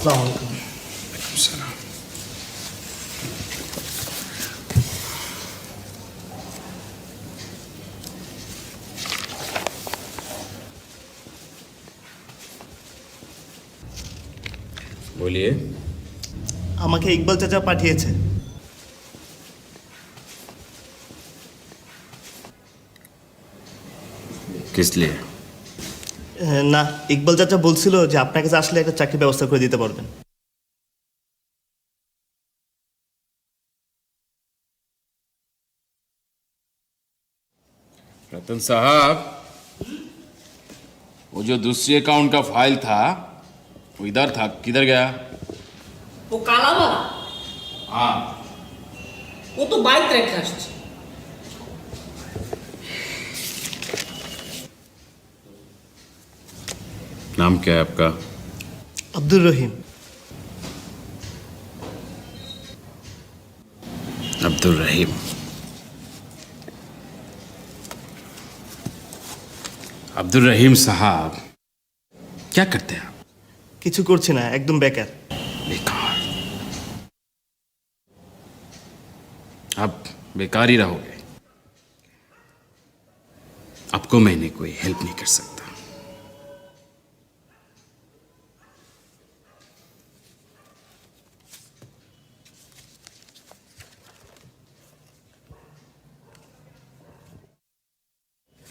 अस्सलाम वालेकुम। सलाम। बोलिए। আমাকে ইকবাল চাচা পাঠিয়েছে। किस लिए? না, ইকবাল চাচা বলছিল যে আপনার কাছে আসলে একটা চাকরির ব্যবস্থা করে দিতে পারবেন। रतन साहब, वो जो दूसरी अकाउंट का फाइल था वो इधर था, किधर गया? वो काला वाला हाँ, वो तो बाइक रेखे আসছে। नाम क्या है आपका? আব্দুর রহিম। अब्दुल रहीम। अब्दुल रहीम साहब, क्या करते हैं आप? কিছু করছি না, একদম বেকার। बेकार। आप बेकार ही रहोगे। आपको मैंने कोई हेल्प नहीं कर सकता।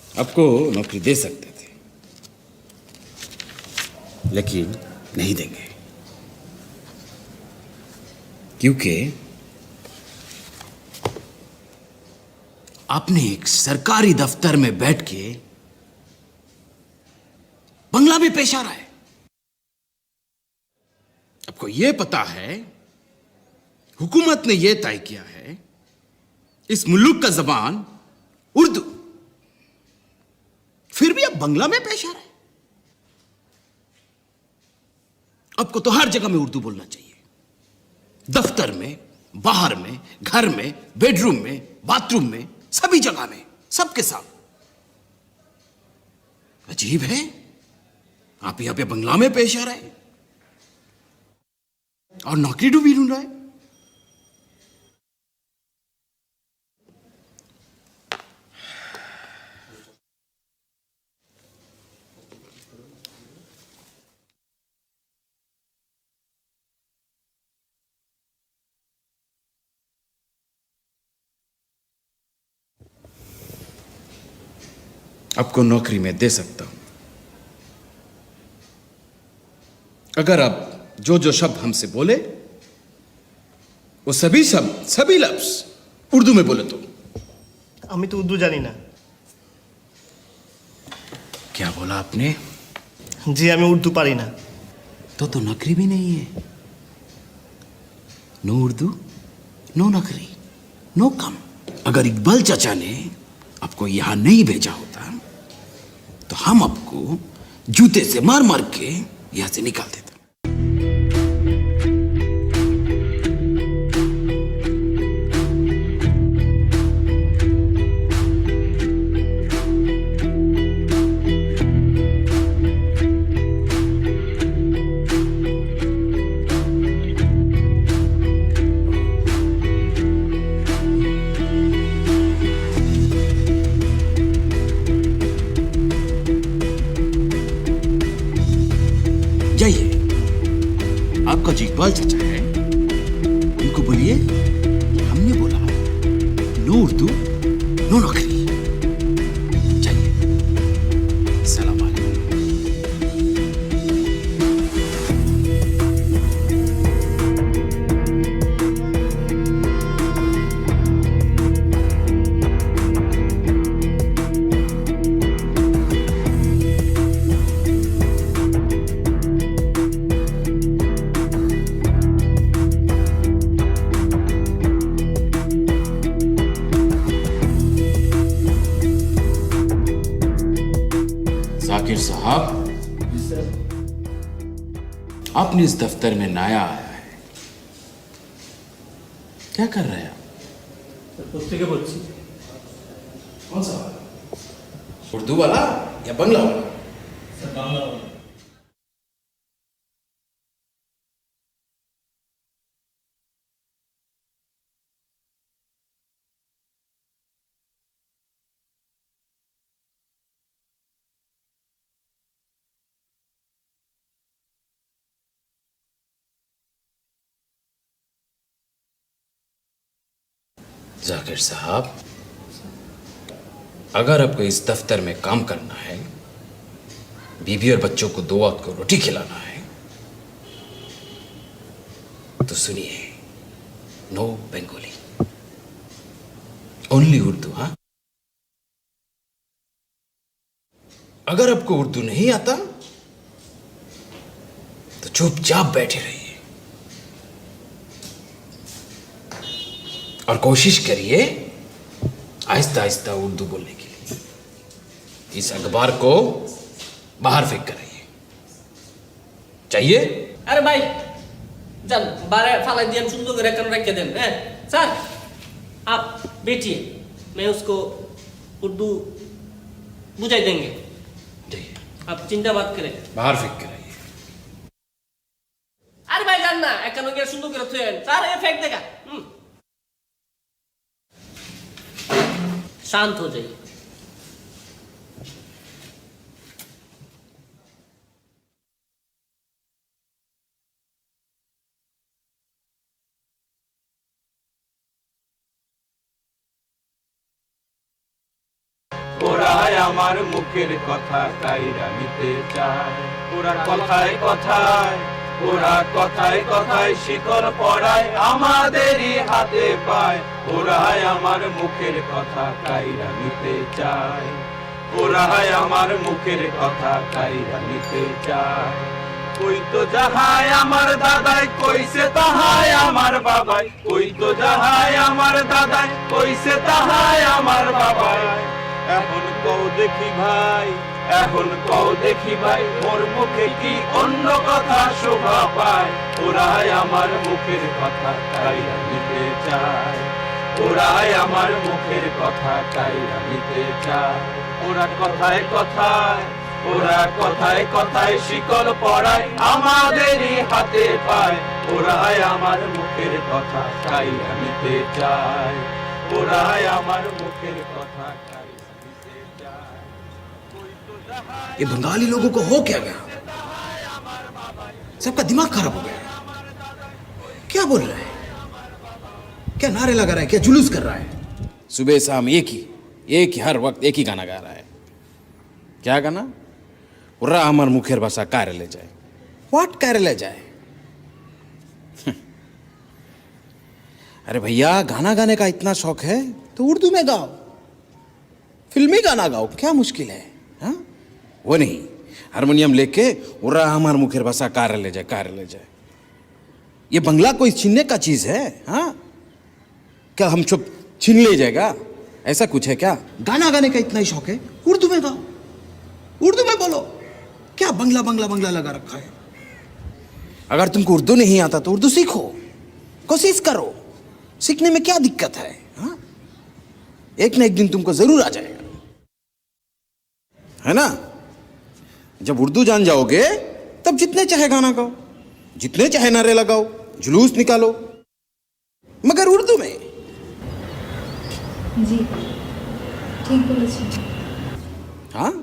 आपको नौकरी दे सकते थे, लेकिन नहीं देंगे, क्योंकि आपने एक सरकारी दफ्तर में बैठ के बंगला में पेश आ रहा है। आपको यह पता है, हुकूमत ने यह तय किया है इस मुल्क का जबान उर्दू, फिर भी अब बंगला में पेश आ रहा है। आपको तो हर जगह में उर्दू बोलना चाहिए, दफ्तर में, बाहर में, घर में, बेडरूम में, बाथरूम में, सभी जगह में, सबके साथ। अजीब है, आप यहां पे बंगला में पेश आ रहे हैं और नौकरी ढूंढ रहा है। आपको नौकरी में दे सकता हूं, अगर आप जो जो शब्द हमसे बोले वो सभी शब्द, सभी लफ्ज उर्दू में बोले तो। আমি তো উর্দু জানি না। क्या बोला आपने? জি, আমি উর্দু পারি না। तो नौकरी भी नहीं है। नो उर्दू, नो नौकरी, नो कम। अगर इकबाल चाचा ने आपको यहां नहीं भेजा होता तो हम आपको जूते से मार मार के यहां से निकाल देते। जाइए, आपका जो इकबाल चाचा है उनको बोलिए कि हमने बोला नो उर्दू, नो नौकरी। जाइए, सलाम अलैकुम। जाकिर साहब, आपने इस दफ्तर में नया आया है, क्या कर रहे हैं आप? পত্রিকা পড়ছি। कौन सा वाला? उर्दू वाला या बंगला वाला? বাংলা। जाकिर साहब, अगर आपको इस दफ्तर में काम करना है, बीवी और बच्चों को 2 वक्त को रोटी खिलाना है, तो सुनिए, नो बंगाली, ओनली उर्दू। हाँ, अगर आपको उर्दू नहीं आता तो चुपचाप बैठे रहिए और कोशिश करिए आहिस्ता आहिस्ता उर्दू बोलने के लिए। इस अखबार को बाहर फेंक कर आइए। चाहिए? अरे भाई जान बारे फाला दिया सुंदर करे कर रख के दें। सर आप बैठिए, मैं उसको उर्दू बुझाई देंगे, जाइए, आप चिंता मत करें। बाहर फेंक कर आइए। अरे भाई जान ना एक कनो के सुंदर करे थे सर, ये फेंक देगा। शांत हो जाइए। ওরাই আমার মুখের কথা কাইরা নিতে চায়, ওরা কথায় কথায়, ওরা কথায় কথায় শিকড় পড়ায় আমাদেরই হাতে পায়। ওরাই আমার মুখের কথা কাইরা নিতে চায়, ওরাই আমার মুখের কথা কাইরা নিতে চায়। কই তো যাহাই আমার দাদাই কইছে তাহাই আমার বাবাই, কই তো যাহাই আমার দাদাই কইছে তাহাই আমার বাবাই। এখন কও দেখি ভাই, এখন কও দেখি ভাই, মোর মুখে কি অন্য কথা শোভা পায়। ওরাই আমার মুখের কথা কাইরা নিতে চায়, ওরাই আমার মুখের কথা কাইরা নিতে চায়। ওরা কথায় কথায়, ওরা কথায় কথায় শিকল পড়ায় আমাদেরই হাতে পায়। ওরাই আমার মুখের কথা কাইরা নিতে চায়, ওরাই আমার মুখের কথা কাইরা নিতে চায়। ये बंगाली लोगों को हो क्या गया? सबका दिमाग खराब हो गया। क्या बोल रहा है? क्या नारे लगा रहा है? क्या जुलूस कर रहा है? सुबह शाम एक ही हर वक्त एक ही गाना गा रहा है। क्या गाना? उर्रा हमार मुखेर भाषा कार्य ले जाए। व्हाट कार्य ले जाए? अरे भैया, गाना गाने का इतना शौक है तो उर्दू में गाओ, फिल्मी गाना गाओ, क्या मुश्किल है? हाँ, वो नहीं, हारमोनियम लेके उर्रा हमार मुखेर भाषा कार्य ले जाए, कार्य ले जाए। ये बंगला कोई छीनने का चीज है? हाँ, क्या हम चुप छीन ले जाएगा? ऐसा कुछ है क्या? गाना गाने का इतना ही शौक है, उर्दू में गाओ, उर्दू में बोलो। क्या बंगला बंगला बंगला लगा रखा है? अगर तुमको उर्दू नहीं आता तो उर्दू सीखो, कोशिश करो, सीखने में क्या दिक्कत है? हाँ, एक ना एक दिन तुमको जरूर आ जाएगा, है ना? जब उर्दू जान जाओगे तब जितने चाहे गाना गाओ, जितने चाहे नारे लगाओ, जुलूस निकालो, मगर उर्दू में। জি ঠিক বলেছেন। हाँ,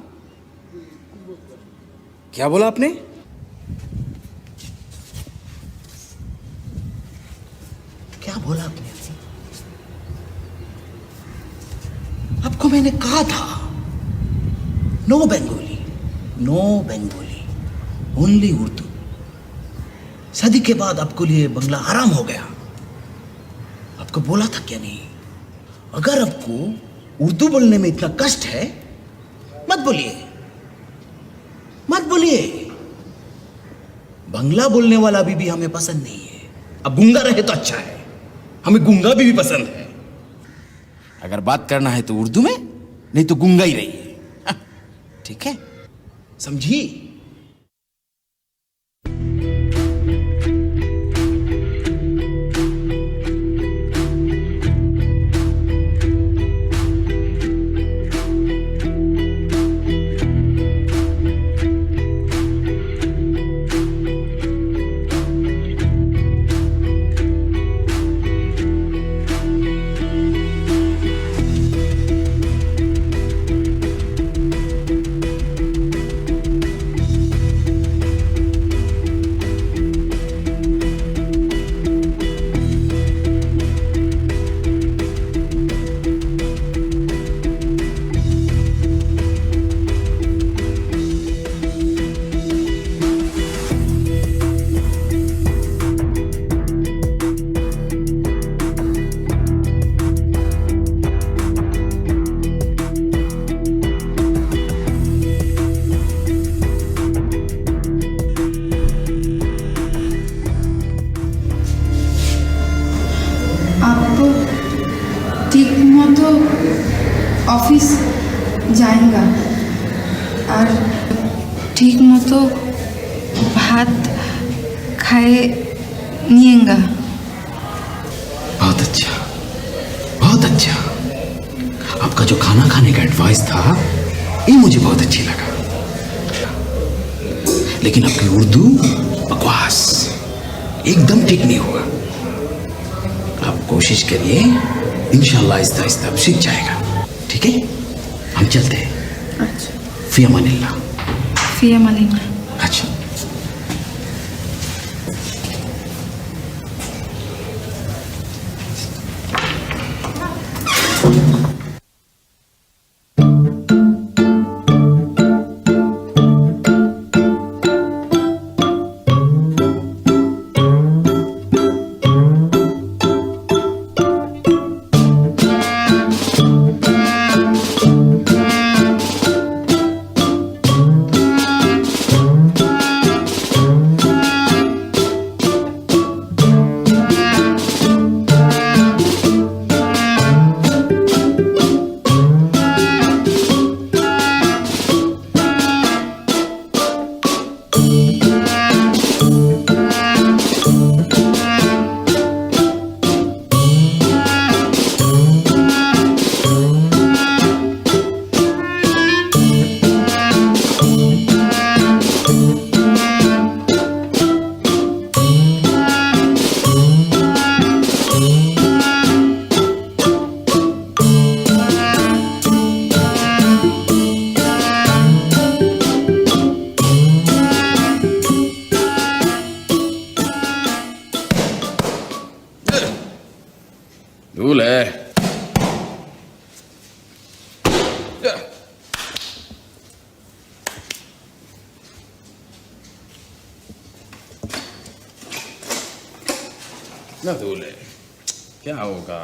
क्या बोला आपने? क्या बोला आपने? आपको मैंने कहा था no Bengali, no Bengali, only Urdu. शादी के बाद आपको लिए बंगला हराम हो गया। आपको बोला था क्या नहीं? अगर आपको उर्दू बोलने में इतना कष्ट है, मत बोलिए, मत बोलिए। बंगला बोलने वाला बीबी हमें पसंद नहीं है। अब गूंगा रहे तो अच्छा है, हमें गूंगा बीबी पसंद है। अगर बात करना है तो उर्दू में, नहीं तो गूंगा ही रहिए। हाँ, ठीक है, समझी? লেহেঙ্গা আর ঠিক মতো ভাত খায়ে নিয়েঙ্গা। बहुत अच्छा, बहुत अच्छा। आपका जो खाना खाने का एडवाइस था ये मुझे बहुत अच्छी लगा, लेकिन आपकी उर्दू बकवास एकदम ठीक नहीं हुआ। आप कोशिश करिए, इंशाल्लाह आहिस्ता आहिस्ता आप सीख जाएगा। ठीक है, हम चलते हैं। আচ্ছা, फी अमानिल्लाह। ফিয়া মালিনা। अच्छा। धूल है। ना धूल है, क्या होगा?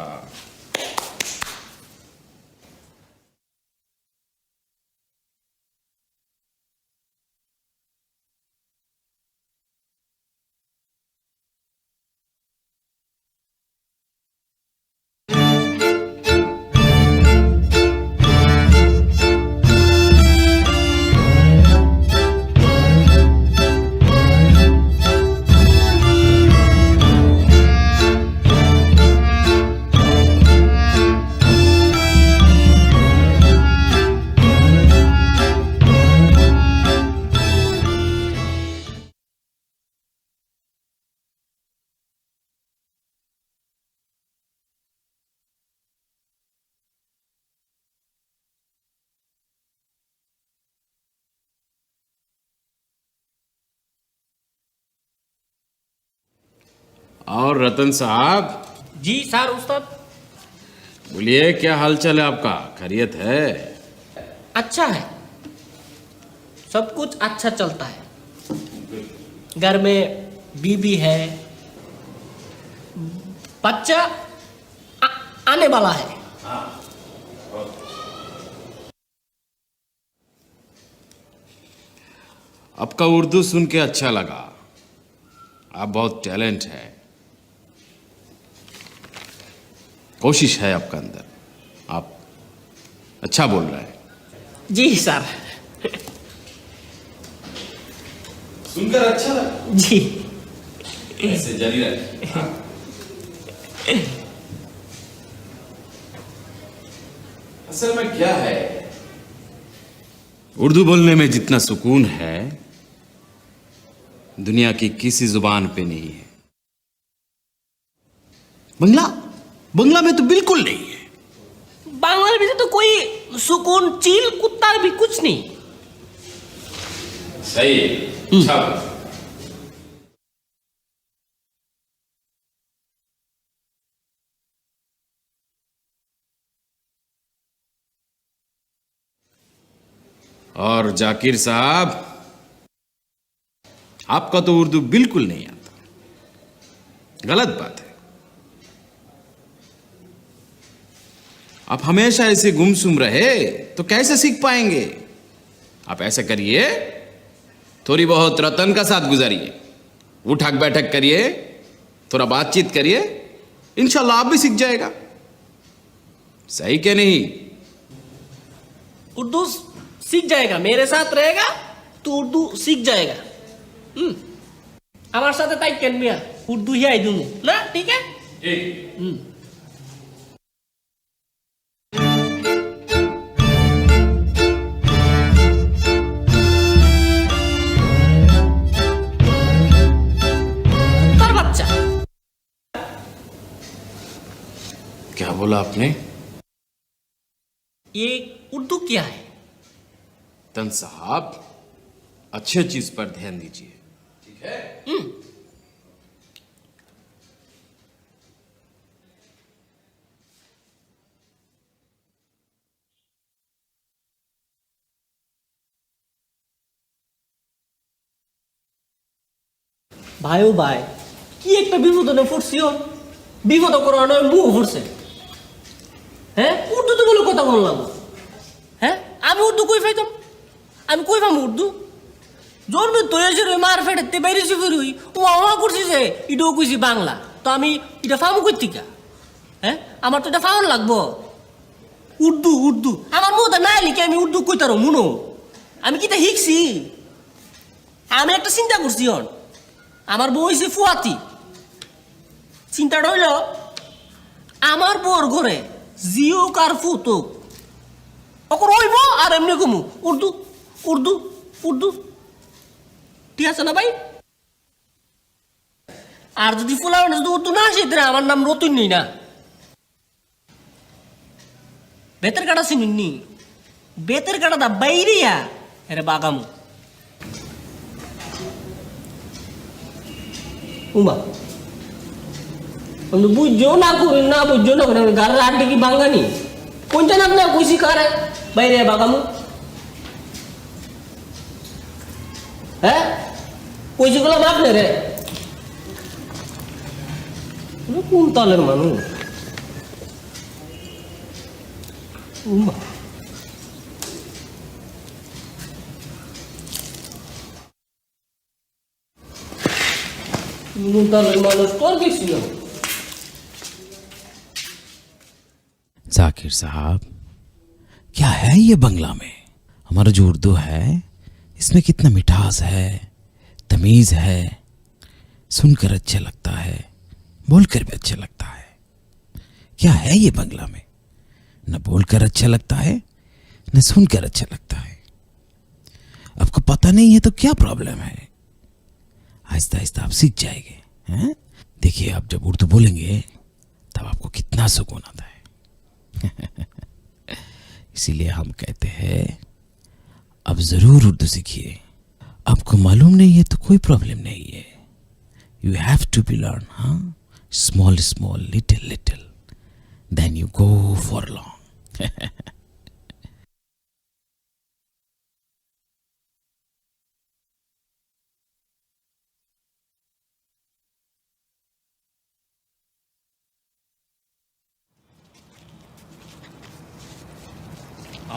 और रतन साहब, जी सर उस्ताद। बोलिए, क्या हालचाल है आपका? खैरियत है? अच्छा है, सब कुछ अच्छा चलता है। घर में बीबी है, बच्चा आने वाला है। आपका उर्दू सुन के अच्छा लगा। आप बहुत टैलेंट है, कोशिश है आपका अंदर, आप अच्छा बोल रहे हैं। जी सर। सुनकर अच्छा लगा। जी ऐसे जारी रहे। असल में क्या है, उर्दू बोलने में जितना सुकून है दुनिया की किसी जुबान पे नहीं है। बंगला में तो बिल्कुल नहीं है। बांग्ला में तो कोई सुकून, चील, कुत्ता भी कुछ नहीं। सही है। अच्छा। और जाकिर साहब, आपका तो उर्दू बिल्कुल नहीं आता, गलत बात है। आप हमेशा ऐसे गुमसुम रहे तो कैसे सीख पाएंगे? आप ऐसा करिए, थोड़ी बहुत रतन का साथ गुजारिए, उठक बैठक करिए, थोड़ा बातचीत करिए, इंशाल्लाह आप भी सीख जाएगा। सही क्या नहीं? उर्दू सीख जाएगा, मेरे साथ रहेगा तो उर्दू सीख जाएगा। আমার সাথে তাই কেন মিয়া উর্দু হিয়াই দুনু না, ঠিক আছে? তার বাচ্চা। क्या बोला आपने? ये उर्दू क्या है? तन साहब, अच्छे चीज पर ध्यान दीजिए, ठीक है? ভাই ও ভাই, কি একটা বিপদে পড়ছিও, বিপদ করানো মুখ পড়ছে। হ্যাঁ, উর্দুতে বলে কথা বললাম। হ্যাঁ, আমি উর্দু কই পাইতাম? আমি কই পাম উর্দু? জন্মে তো এসে মার ফেটাতে বেরিয়েছি ফিরুই, ও আমা করছি যে এটাও কইছি বাংলা, তো আমি এটা ফামু কই থেকে? হ্যাঁ, আমার তো এটা ফাউন লাগবো। উর্দু উর্দু আমার মুখ না লিখে আমি উর্দু কইতারো মুনো? আমি কি তা শিখছি? আমি একটা চিন্তা করছি হন, আমার বউ হয়েছে ফুয়াতি। চিন্তাটা হইল আমার বউর ঘরে জিও কার ফুতুক অকর হইব আর এমনি কমু উর্দু উর্দু উর্দু, ঠিক আছে না ভাই? আর যদি ফুলা যদি উর্দু না আসে তাহলে আমার নাম রতুন নেই না। বেতের কাটা চিনুননি? বেতের কাটাটা বাইরিয়া এরে বাগামু। উমা বুঝছো না করি না, বুঝছো না করে গাড়ির আড্ডে কি বাঙ্গানি কোনটা নাম না কইছি কারে বাইরে বাগামু? হ্যাঁ, কইছি গুলাম আপনি রে, কোন তালের মানুষ? উমা जाकिर साहब, क्या है ये बंगला में? हमारा जो उर्दू है इसमें कितना मिठास है, तमीज है, सुनकर अच्छा लगता है, बोलकर भी अच्छा लगता है। क्या है ये बंगला में? न बोलकर अच्छा लगता है न सुनकर अच्छा लगता है। आपको पता नहीं है तो क्या प्रॉब्लम है? आहिस्ता आहिस्ता आप सीख जाएंगे। हैं? देखिए, आप जब उर्दू बोलेंगे तब आपको कितना सुकून आता है। इसीलिए हम कहते हैं अब जरूर उर्दू सीखिए। आपको मालूम नहीं है तो कोई प्रॉब्लम नहीं है। You have to be learn, हाँ, small small, little little, then you go for long.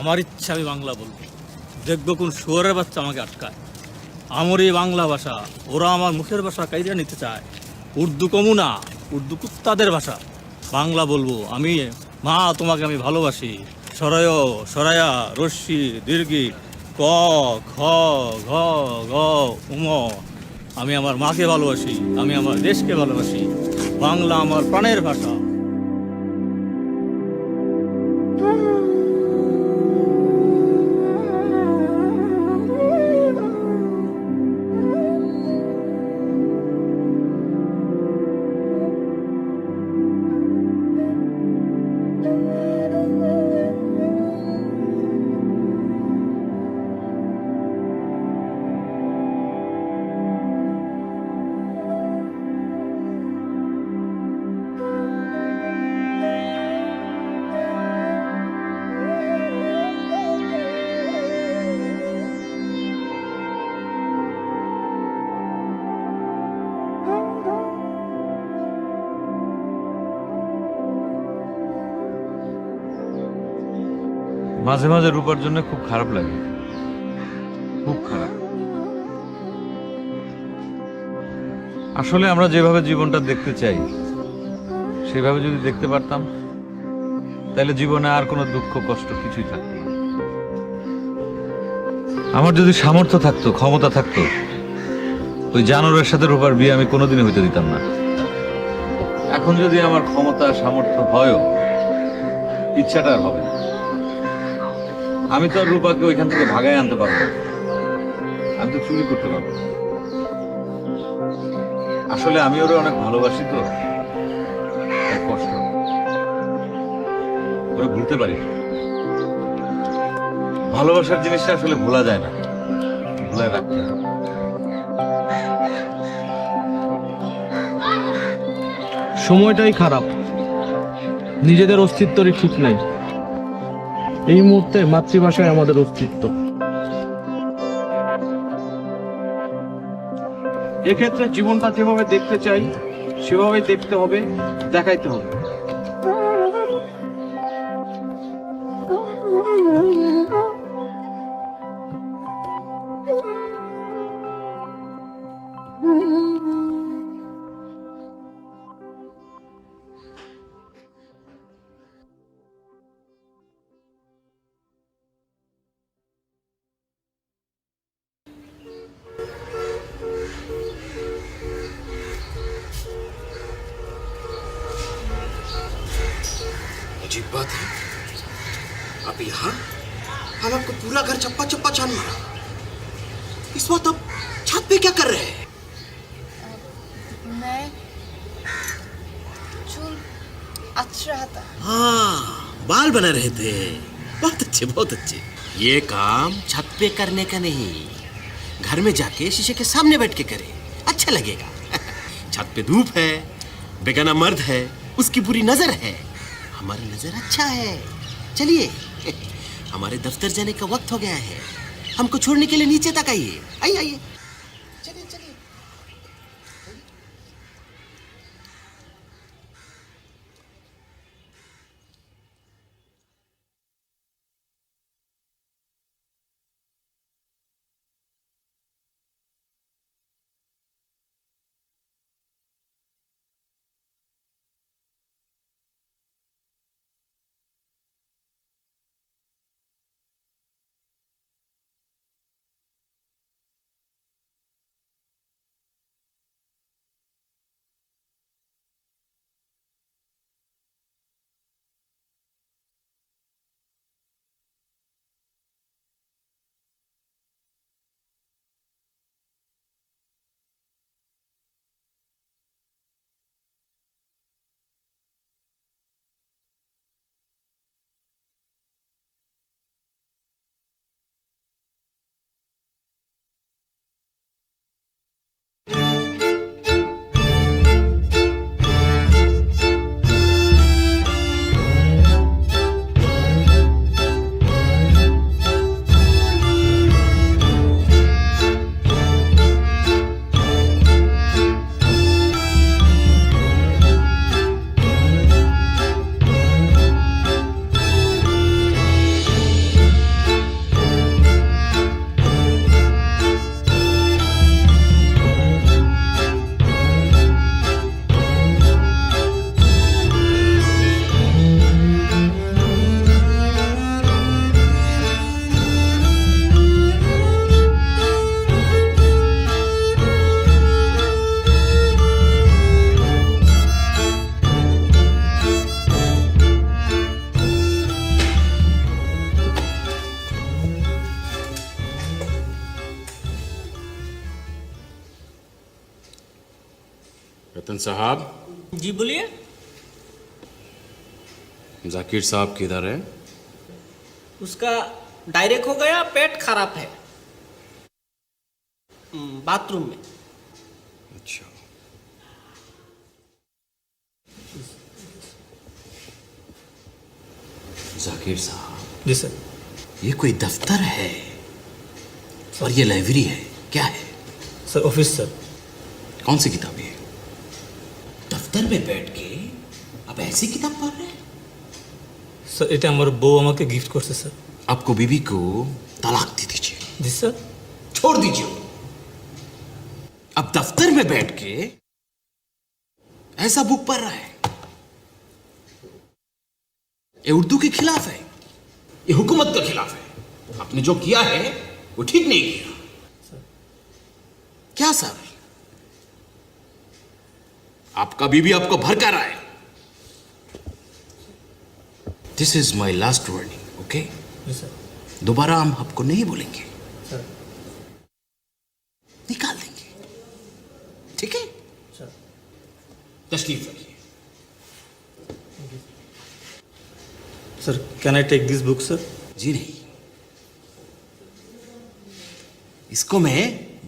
আমার ইচ্ছা আমি বাংলা বলবো, দেখবো কোন শুয়োরের বাচ্চা আমাকে আটকায়। আমার এই বাংলা ভাষা, ওরা আমার মুখের ভাষা কাইরা নিতে চায়। উর্দু কমু না, উর্দু কুত্তাদের ভাষা। বাংলা বলবো আমি, মা তোমাকে আমি ভালোবাসি। সরয় সরায়া রশ্মি দীর্ঘি ক খ ঘ ঘ উম, আমি আমার মাকে ভালোবাসি, আমি আমার দেশকে ভালোবাসি। বাংলা আমার প্রাণের ভাষা। মাঝে মাঝে রূপার জন্য খুব খারাপ লাগে, খুব খারাপ। আসলে আমরা যেভাবে জীবনটা দেখতে চাই সেভাবে যদি দেখতে পারতাম তাহলে জীবনে আর কোনো দুঃখ কষ্ট কিছুই থাকতো না। আমার যদি সামর্থ্য থাকতো, ক্ষমতা থাকতো, ওই জানোয়ারের সাথে রূপার বিয়ে আমি কোনোদিনই হইতে দিতাম না। এখন যদি আমার ক্ষমতা সামর্থ্য হয়ও, ইচ্ছাটা আর হবে না। আমি তো আর রূপাকে ওইখান থেকে ভাগায় আনতে পারবো না। আমি তো চুরি করতে পারবো না। আসলে আমি ওরে অনেক ভালোবাসি, তো এক কষ্ট ওরে ভুলতে পারি না। ভালোবাসার জিনিসটা আসলে ভোলা যায় না, ভুলে রাখতে হয়। সময়টাই খারাপ, নিজেদের অস্তিত্বরই ঠিক নাই। এই মুহূর্তে মাতৃভাষায় আমাদের অস্তিত্ব। এক্ষেত্রে জীবনটা যেভাবে দেখতে চাই সেভাবে দেখতে হবে, দেখাইতে হবে। अजीब बात है, आप यहाँ हम आपको पूरा घर चप्पा चप्पा छान मारा। इस वक्त आप छत पे क्या कर रहे हैं? मैं चूल अच्छा रहा था। हाँ, बाल बना रहे थे। बहुत अच्छे, बहुत अच्छे। ये काम छत पे करने का नहीं, घर में जाके शीशे के सामने बैठ के करे, अच्छा लगेगा। छत पे धूप है, बेगाना मर्द है, उसकी बुरी नजर है, हमारी नजर अच्छा है। चलिए, हमारे दफ्तर जाने का वक्त हो गया है, हमको छोड़ने के लिए नीचे तक आइए। आइए आइए, चलिए चलिए। रतन साहब, जी बोलिए। जाकिर साहब किधर है? उसका डायरेक्ट हो गया, पेट खराब है, बाथरूम में। अच्छा, जाकिर साहब, जी सर। ये कोई दफ्तर है और ये लाइब्रेरी है, क्या है? Sir office sir. कौन सी किताबें हैं? दफ्तर में बैठ के आप ऐसी किताब पढ़ रहे हैं? सर এটা আমার বউ আমাকে गिफ्ट করছে স্যার। आपको बीवी को तलाक दे दीजिए। জি স্যার। छोड़ दीजिए। अब दफ्तर में बैठ के ऐसा बुक पढ़ रहा है, ये उर्दू के खिलाफ है, ये हुकूमत के खिलाफ है। आपने जो किया है वो ठीक नहीं किया। क्या सर? आपका बीवी आपको भड़का रहा है। This is my last warning, okay? दोबारा हम आपको नहीं बोलेंगे, निकाल देंगे, ठीक है? तशरीफ रखिए। Sir can I take this book sir? जी नहीं, इसको मैं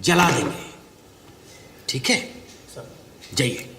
जला देंगे, ठीक है? जाइए।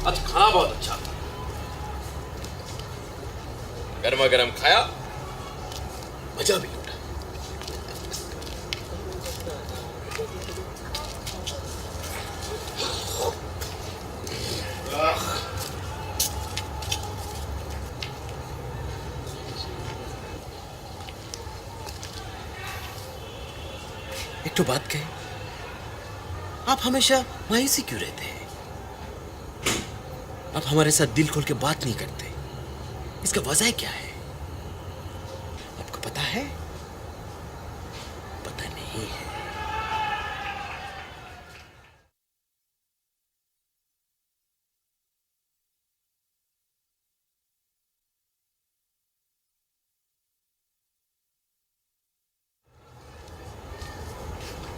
आज खाना बहुत अच्छा था, गर्मा गर्म खाया, मजा भी लूटा। एक तो बात कहे, आप हमेशा मायूसी क्यों रहते हैं? आप हमारे साथ दिल खोल के बात नहीं करते, इसका वजह क्या है? आपको पता है? पता नहीं है।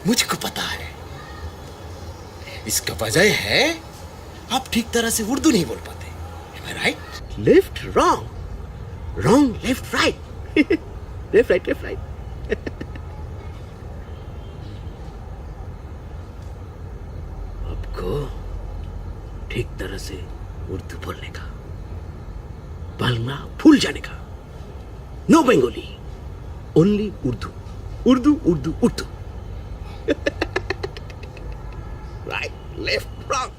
मुझको पता है, इसका वजह है आप ठीक तरह से उर्दू नहीं बोल पाते। Am I right? Left, wrong, wrong, left, right, left, right, left, right. आपको ठीक तरह से उर्दू बोलने का, बांग्ला भूल जाने का। No Bengali, only Urdu, Urdu, Urdu, Urdu. Right, left, wrong.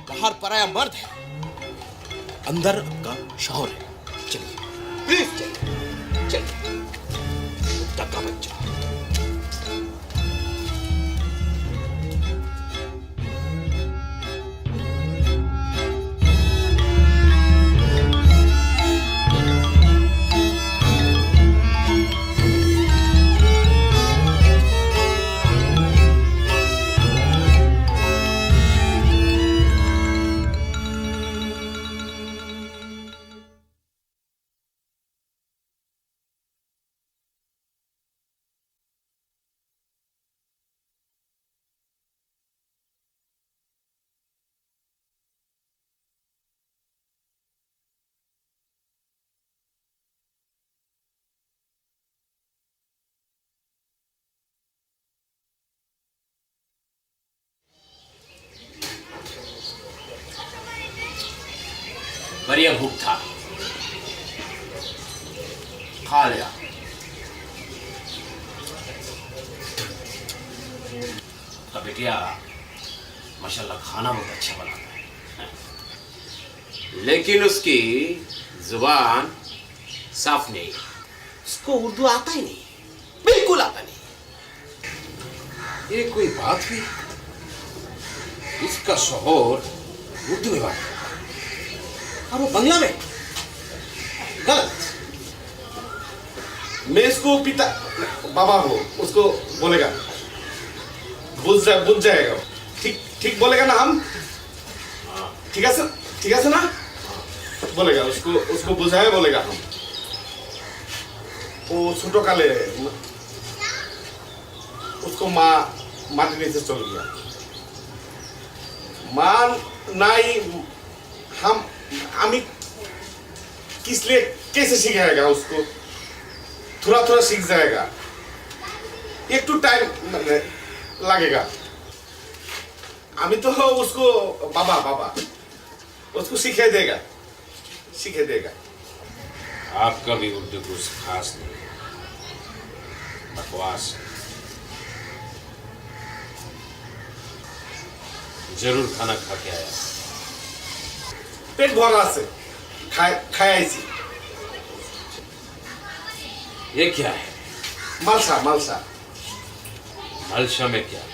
बाहर पराया मर्द है, अंदर आपका शौहर है। चलिए प्लीज, चलिए चलिए। कुत्ता का बच्चा। बढ़िया भूख था, खा लिया। बेटिया माशाल्लाह खाना बहुत अच्छा बनाता है, लेकिन उसकी जुबान साफ नहीं, उसको उर्दू आता ही नहीं, बिल्कुल आता नहीं। ये कोई बात हुई? इसका शोहर उर्दू में बात करता है और वो बंगला में। गलत। मैं इसको पिता बाबा हो उसको बोलेगा, बुझ जाएगा। ठीक ठीक बोलेगा ना हम? ठीक है ना? बोलेगा, उसको बुझाए बोलेगा हम। वो छोटो काले उसको माँ माटी नीचे चल गया, माँ नाई हमें किस लिए कैसे सिखाएगा उसको? थोड़ा थोड़ा सीख जाएगा, एक तो टाइम लगेगा। हमें तो उसको बाबा उसको सिखा देगा। आपका भी उर्दू कुछ खास नहीं, बकवास है। जरूर खाना खा के आया। पेट भरा से खाया इसी। ये क्या है? मालसा मलशा में क्या है?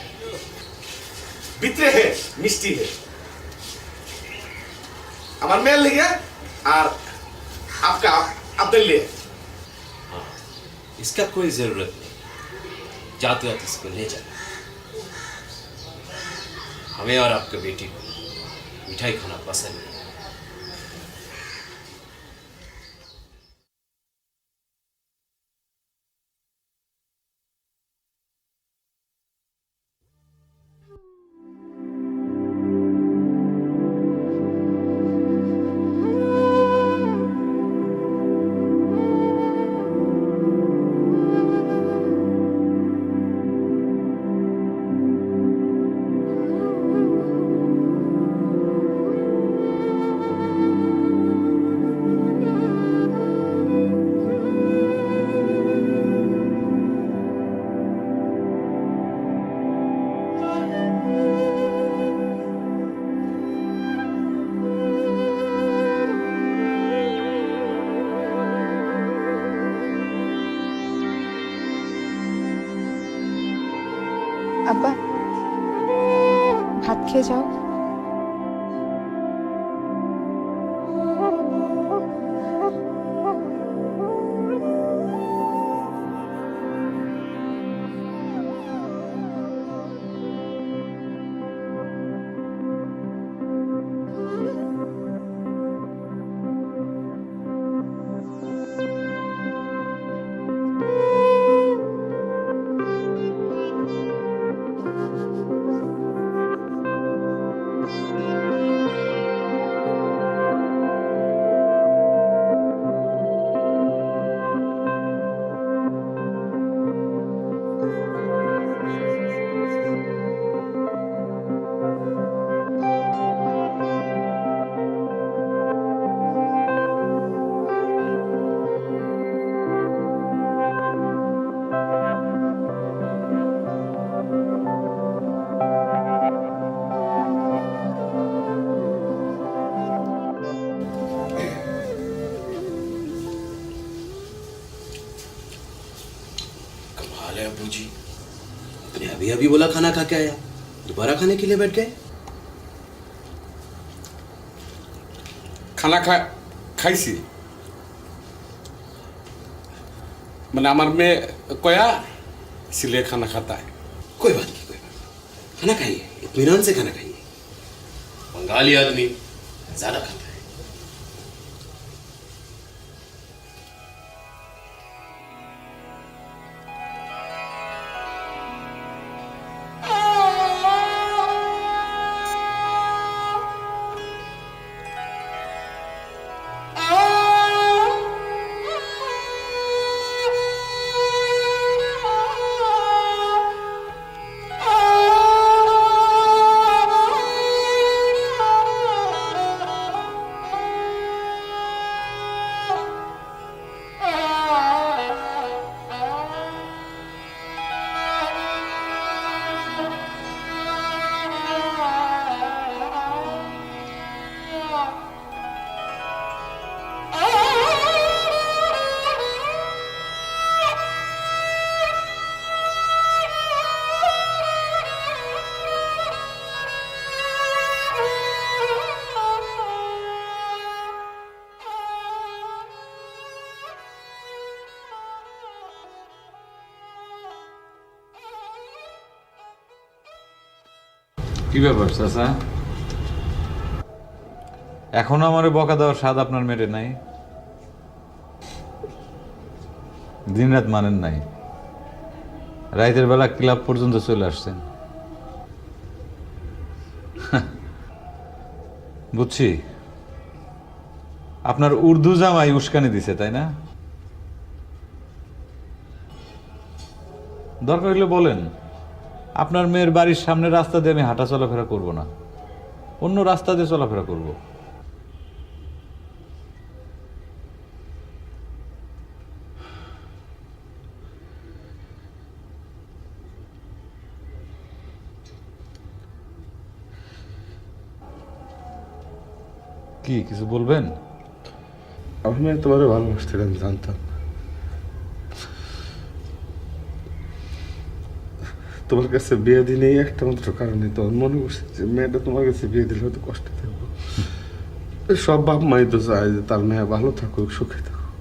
भीतरे है, मिष्टी है। हमारे मेल ले गया और आपका अपने लिए। हाँ, इसका कोई जरूरत नहीं, जाते जाते इसको ले जाए। हमें और आपके बेटी को मिठाई खाना पसंद नहीं। আব্বা ভাত খেয়ে যাও। अब्बू जी, आपने अभी बोला खाना खा के आया, दोबारा खाने के लिए बैठ गए? खाना खाइसी मैंने हमार में कोया, इसलिए खाना खाता है। कोई बात नहीं, खाना खाइए, इत्मीनान से खाना खाइए। बंगाली आदमी ज्यादा खाता है। কি ব্যাপার চাচা, এখনো আমারে বকা দেওয়ার স্বাদ আপনার মেরে নাই? দিন রাত মানেন নাই, রাতের বেলা ক্লাব পর্যন্ত চলে আসছেন। বুঝছি, আপনার উর্দু জামাই উস্কানি দিছে, তাই না? দরকার হলে বলেন, আপনার মেয়ের বাড়ির সামনে রাস্তা দিয়ে আমি হাঁটা চলাফেরা করব না, অন্য রাস্তা দিয়ে চলাফেরা করব। কি কিছু বলবেন? আমি তোমার ভালোবাসতে আমি জানতাম। তোমার কাছে বিয়ে দিনে একটা মাত্র কারণে তোমার মনে করছে যে মেয়েটা তোমার কাছে বিয়ে দিলে হয়তো কষ্টে থাকবো। সব বাপ মাই তো চায় যে তার মেয়ে ভালো থাকুক, সুখে থাকুক।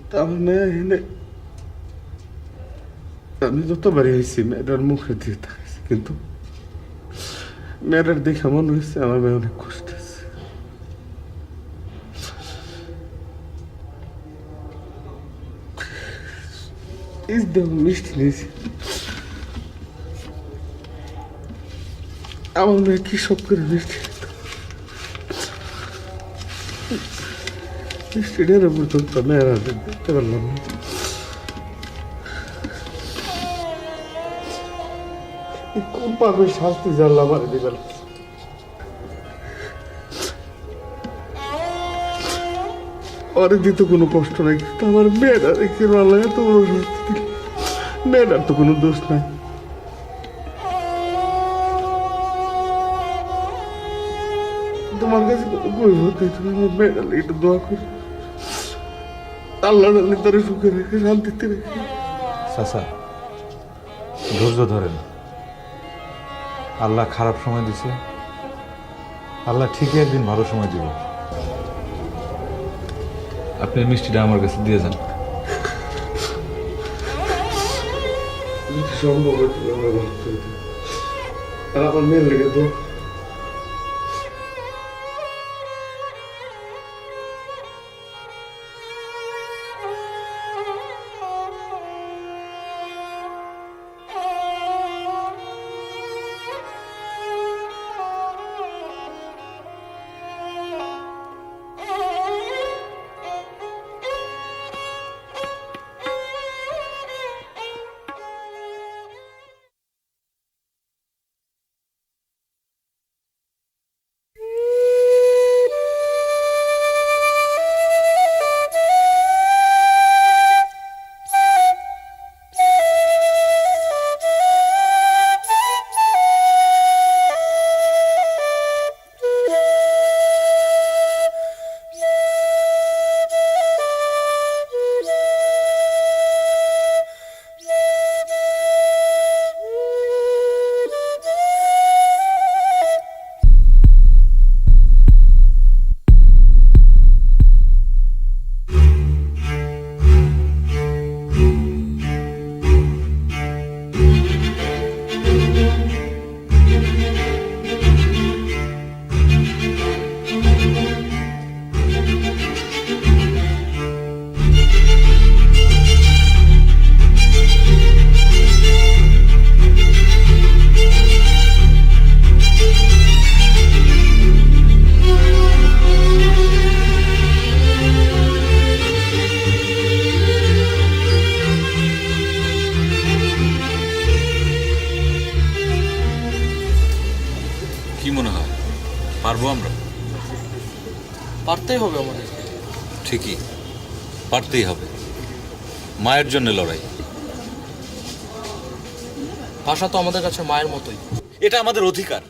তা আমার মেয়ে এনে আমি যতবারই আইসি মেয়েটার মুখে দিয়ে থাকছি, কিন্তু মেয়েটার দেখে মনে হয়েছে আমার মেয়ে অনেক কষ্ট আছে। মিষ্টি নিয়েছি, আমার মেয়ে কি সব করে মিষ্টি মিষ্টিটার উপর তো মেয়েরা দেখতে পারলাম না। কোন পাবে শাস্তি জানলাম আর দিবেন। ওরে দিতে কোনো কষ্ট নাই, কিন্তু আমার মেয়েটা দেখতে ভালো এত বড় শাস্তি দিল। মেয়েটার তো কোনো দোষ নাই। তোমার কাছে বই হতে আমার মেয়েটা একটু দোয়া করি, আল্লাহ তারা সুখে রেখে শান্তিতে রেখে। চাচা, ধৈর্য ধরেন, আল্লাহ খারাপ সময় দিছে, আল্লাহ ঠিকই একদিন ভালো সময় দিব। আপনি মিষ্টিটা আমার কাছে দিয়ে যান। সম্ভব হয়েছিল আমার ভালো করে দিন। আর আমার মেয়ের লেগে তো পারবো আমরা? পারতেই হবে আমাদের। ঠিকই, পারতেই হবে। মায়ের জন্য লড়াই। ভাষা তো আমাদের কাছে মায়ের মতোই। এটা আমাদের অধিকার,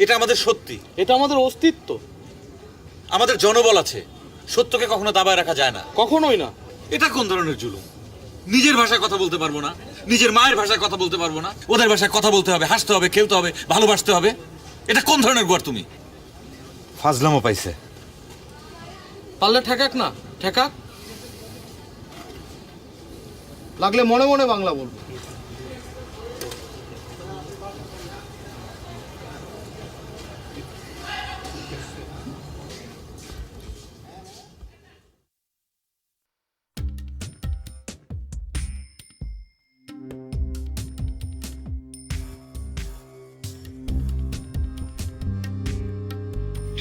এটা আমাদের সত্যি, এটা আমাদের অস্তিত্ব। আমাদের জনবল আছে, সত্যকে কখনো দাবায় রাখা যায় না, কখনোই না। এটা কোন ধরনের জুলুম? নিজের ভাষায় কথা বলতে পারবো না, নিজের মায়ের ভাষায় কথা বলতে পারবো না, ওদের ভাষায় কথা বলতে হবে, হাসতে হবে, খেলতে হবে, ভালোবাসতে হবে। এটা কোন ধরনের গোয়ার তুমি? ফাজলামও পাইছে। পারলে ঠেকাক না, ঠেকাক। লাগলে মনে মনে বাংলা বলবো।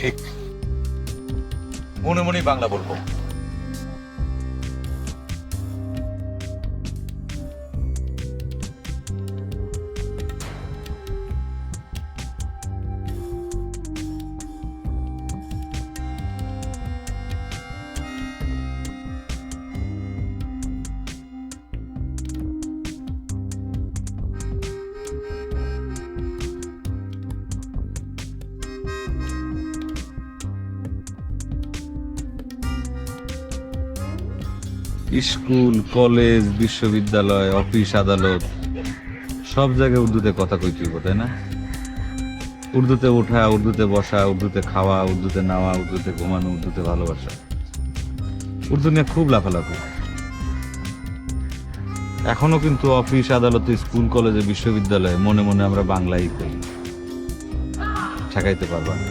ঠিক, মনে মনেই বাংলা বলবো। স্কুল, কলেজ, বিশ্ববিদ্যালয়, অফিস, আদালত সব জায়গায় উর্দুতে কথা কইতে হইব, তাই না? উর্দুতে ওঠা, উর্দুতে বসা, উর্দুতে খাওয়া, উর্দুতে নাওয়া, উর্দুতে ঘুমানো, উর্দুতে ভালোবাসা। উর্দু নিয়ে খুব লাফালাফি। এখনো কিন্তু অফিস, আদালতে, স্কুল, কলেজে, বিশ্ববিদ্যালয়ে মনে মনে আমরা বাংলাই কই। ঠেকাইতে পারবা না।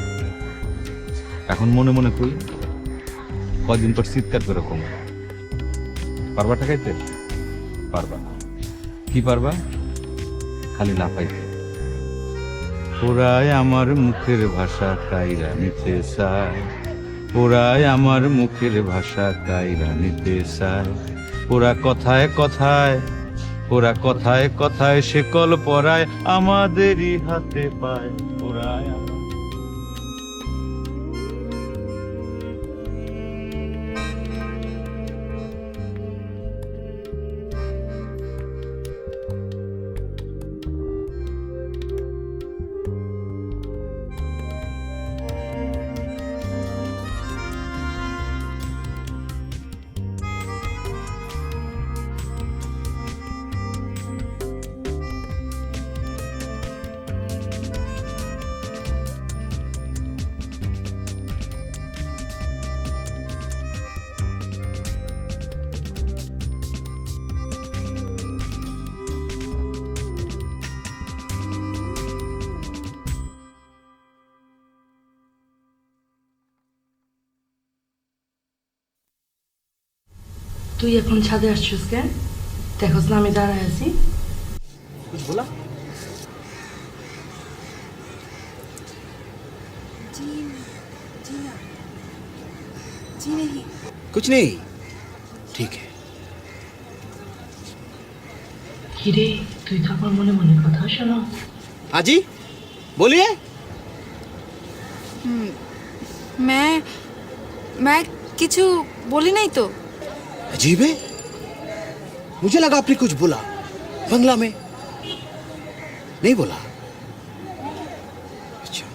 এখন মনে মনে কই, কয়দিন পর চিৎকার করে কমে। পারবা ঠেকাইতে? পারবা না। কি পারবা? খালি লাফাইতে। ওরাই আমার মুখের ভাষা কাইরা নিতে চায়, ওরাই আমার মুখের ভাষা কাইরা নিতে চায়। ওরা কথায় কথায়, ওরা কথায় কথায় শেকল পরায় আমাদেরই হাতে পায়। ওরাই তুই এখন ছাদে আসছিস কেন? দেখোস না আমি দাঁড়ায় আছি। कुछ बोला? जी जी ना जी नहीं। कुछ नहीं, ठीक है। কিরে তুই তো আমার মনে মনে কথা শোনো। हाजी बोलिए। मैं কিছু বলি নাই তো। अजीब है, मुझे लगा आपने कुछ बोला बंगला में। नहीं बोला? अच्छा।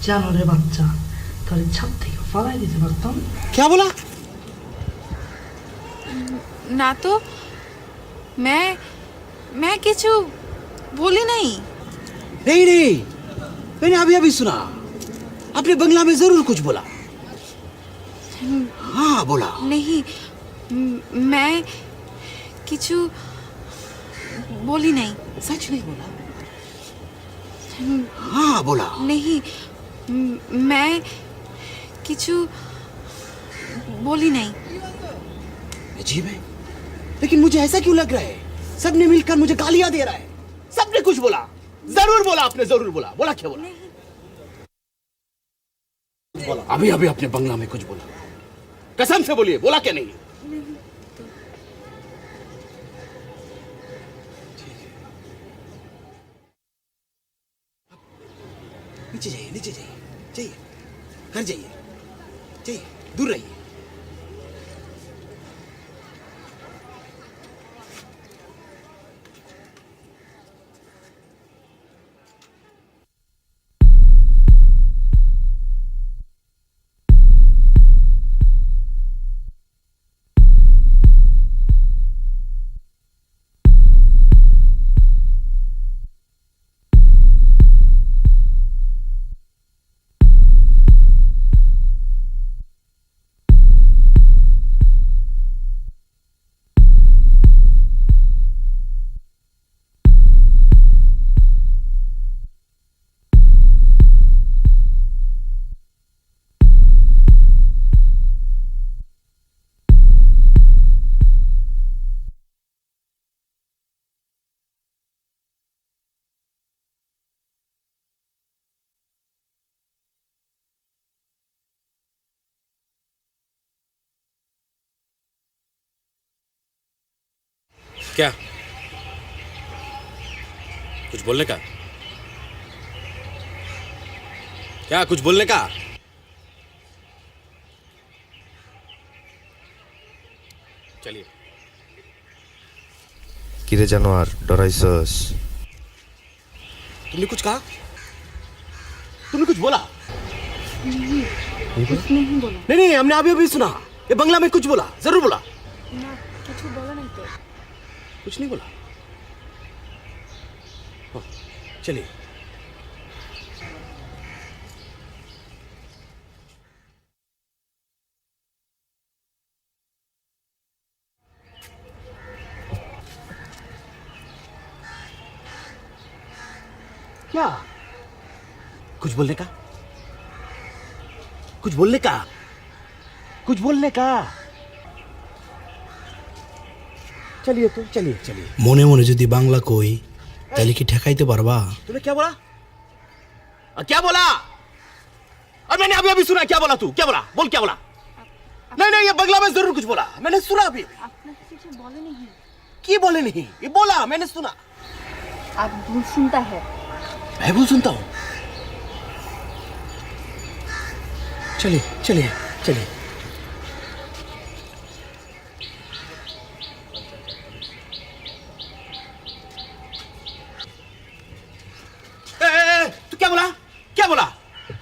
জানোরে বাচ্চা, তোর ছাদ থেকে ফালাই দিতে পারতাম। क्या बोला? না তো, मैं কিছু বলি নাই। नहीं नहीं, मैंने अभी अभी सुना आपने बंगला में जरूर कुछ बोला। हाँ बोला। नहीं मैं কিছু বলি নাই। सच नहीं बोला? हाँ बोला। नहीं मैं কিছু বলি নাই। अजीब है, लेकिन मुझे ऐसा क्यों लग रहा है सबने मिलकर मुझे गालियां दे रहा है। सबने कुछ बोला, जरूर बोला आपने, जरूर बोला। बोला क्या बोला? बोला अभी अभी अपने बंगला में कुछ बोला, कसम से बोलिए, बोला क्या नहीं? नीचे जाइए, नीचे जाइए, जाइए घर जाइए, जाइए दूर रहिए। क्या कुछ बोलने का? क्या कुछ बोलने का? चलिए। কিরে জানোয়ার ডরাইছস? तुमने कुछ कहा? तुमने कुछ बोला? कुछ नहीं बोला नहीं नहीं, हमने अभी अभी सुना। ये बंगला में कुछ बोला, जरूर बोला। ना कुछ बोला नहीं तो कुछ नहीं बोला। हाँ, चलिए। क्या कुछ बोलने का? कुछ बोलने का? कुछ बोलने का? चलिए तो, चलिए चलिए। মনে মনে যদি বাংলা কই তাহলে কি ঠেকাইতে পারবা? तूने क्या बोला? क्या बोला? और मैंने अभी अभी सुना। क्या बोला तू? क्या बोला? बोल क्या बोला? नहीं नहीं, ये बंगला में जरूर कुछ बोला। मैंने सुना अभी। आपने कुछ बोले नहीं की बोले नहीं? ये बोला, मैंने सुना। आप भूल सुनता है मैं भूल सुनता हूँ। चलिए चलिए चलिए। तू क्या बोला? क्या बोला?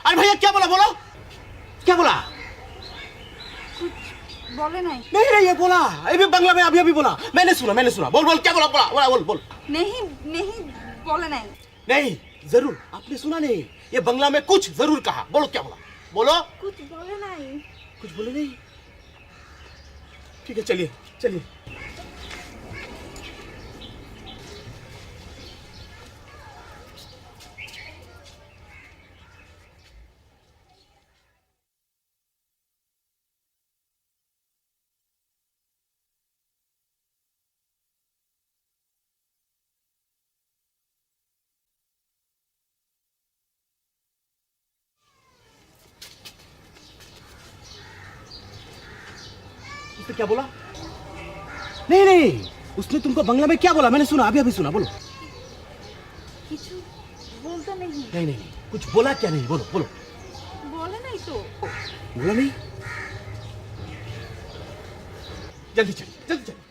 अरे भैया क्या बोला? बोलो क्या बोला? बोले नहीं नहीं नहीं, ये बोला अभी बंगला में अभी अभी बोला। मैंने सुना, मैंने सुना। बोल बोल क्या बोला? बोला बोला बोल बोल। नहीं नहीं बोले नहीं नहीं जरूर आपने सुना नहीं। ये बंगला में कुछ जरूर कहा। बोलो क्या बोला? बोलो। कुछ बोले नहीं कुछ बोले नहीं? ठीक है चलिए चलिए। उसने क्या बोला? नहीं नहीं, उसने तुमको बंगला में क्या बोला? मैंने सुना, अभी अभी सुना। बोलो। कुछ बोलता नहीं नहीं नहीं नहीं, कुछ बोला क्या? नहीं बोलो बोलो। बोले नहीं तो बोला नहीं? जल्दी चलिए जल्दी चलिए।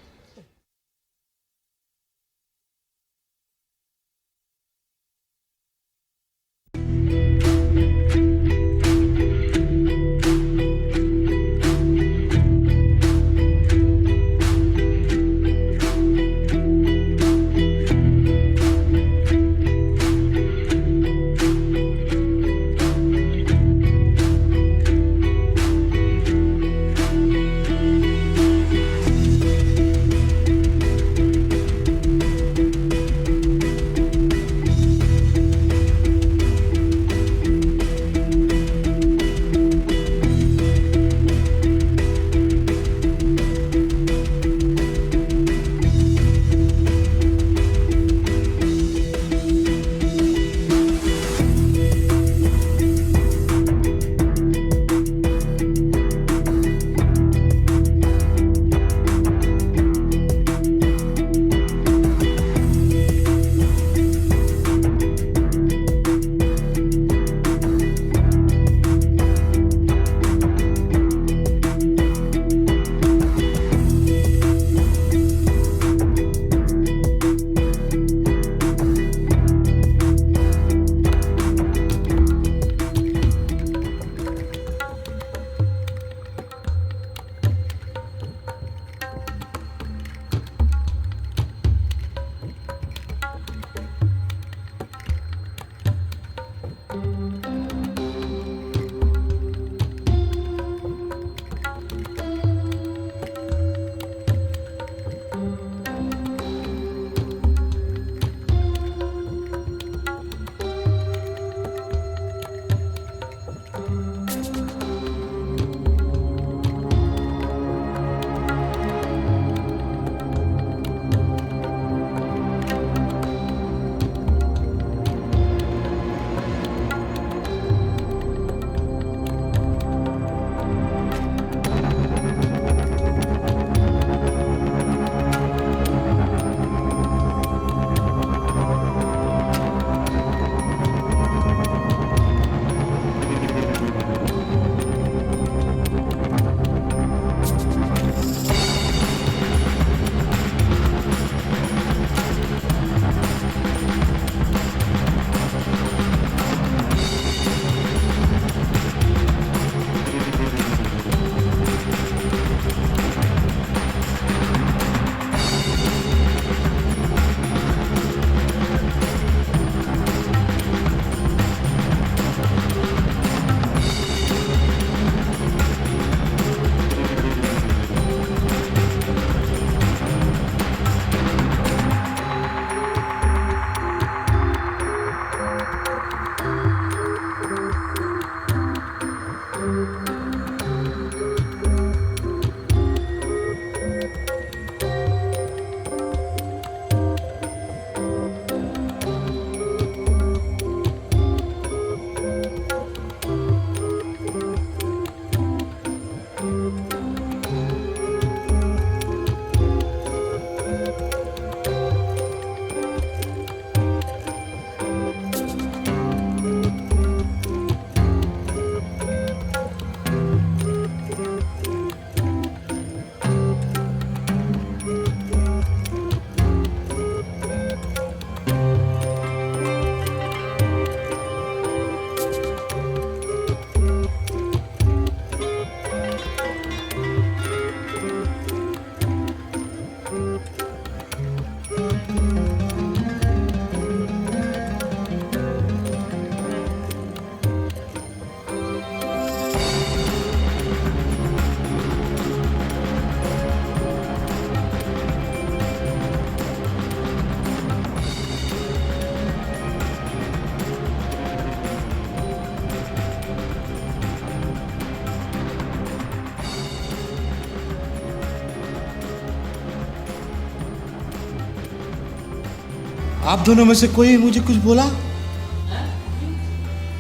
आप दोनों में से कोई मुझे कुछ बोला?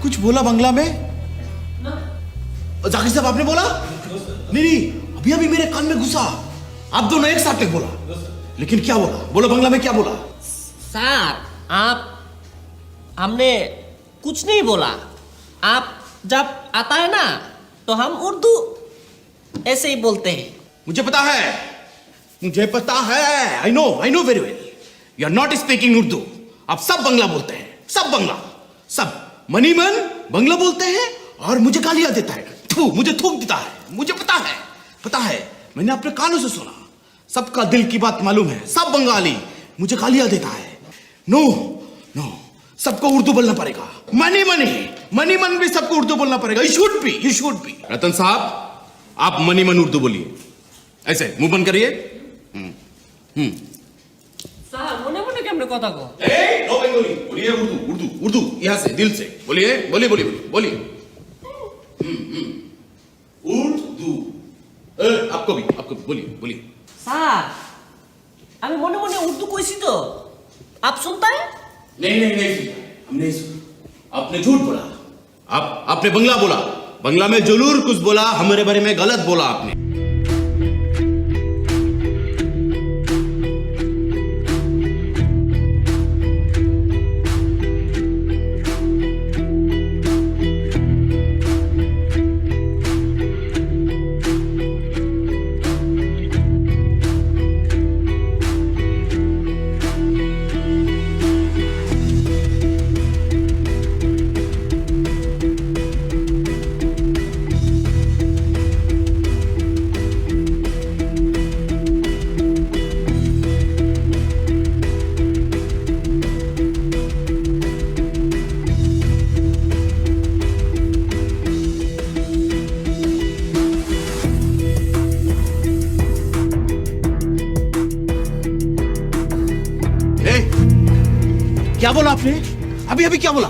कुछ बोला बंगला में? जाकिर साहब आपने बोला? नहीं, अभी अभी मेरे कान में घुसा। आप दोनों एक साथ में बोला, लेकिन क्या बोला? बोलो बंगला में क्या बोला? सर आप हमने कुछ नहीं बोला। आप जब आता है ना तो हम उर्दू ऐसे ही बोलते हैं। मुझे पता है, I know very well. You are not speaking Urdu. आप सब बंगला बोलते हैं, सब बंगला, सब मनी मन बंगला बोलते हैं और मुझे गालियां देता है, मुझे थूक देता है। मुझे पता है, मैंने अपने कानों से सुना। सबका दिल की बात मालूम है, सब बंगाली मुझे गालियां देता है। नो, सबको उर्दू बोलना पड़ेगा। मनी मन भी सबको उर्दू बोलना पड़ेगा। You should be. रतन साहब, आप मनी मन उर्दू बोलिए, ऐसे मुंह बंद करिए। सर मने मने केमने कथा को? नो बंगाली, बोलिए उर्दू यहां से, दिल से बोलिए। उर्दू। आपको भी बोलिए। सर আমি মনে মনে উর্দू কইছি তো, आप सुनता है? नहीं, हम नहीं सुना। आपने झूठ बोला। आपने बंगला बोला। बंगला में जरूर कुछ बोला, हमारे बारे में गलत बोला आपने। क्या बोला आपने? अभी क्या बोला?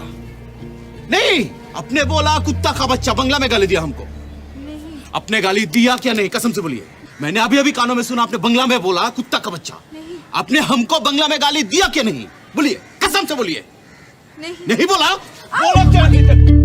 नहीं, आपने बोला कुत्ता का बच्चा। बंगला में गाली दिया हमको। नहीं। आपने गाली दिया क्या नहीं? कसम से बोलिए। मैंने अभी कानों में सुना, आपने बंगला में बोला कुत्ता का बच्चा। नहीं। आपने हमको बंगला में गाली दिया क्या नहीं? बोलिए, कसम से बोलिए। नहीं बोला? बोलो क्या?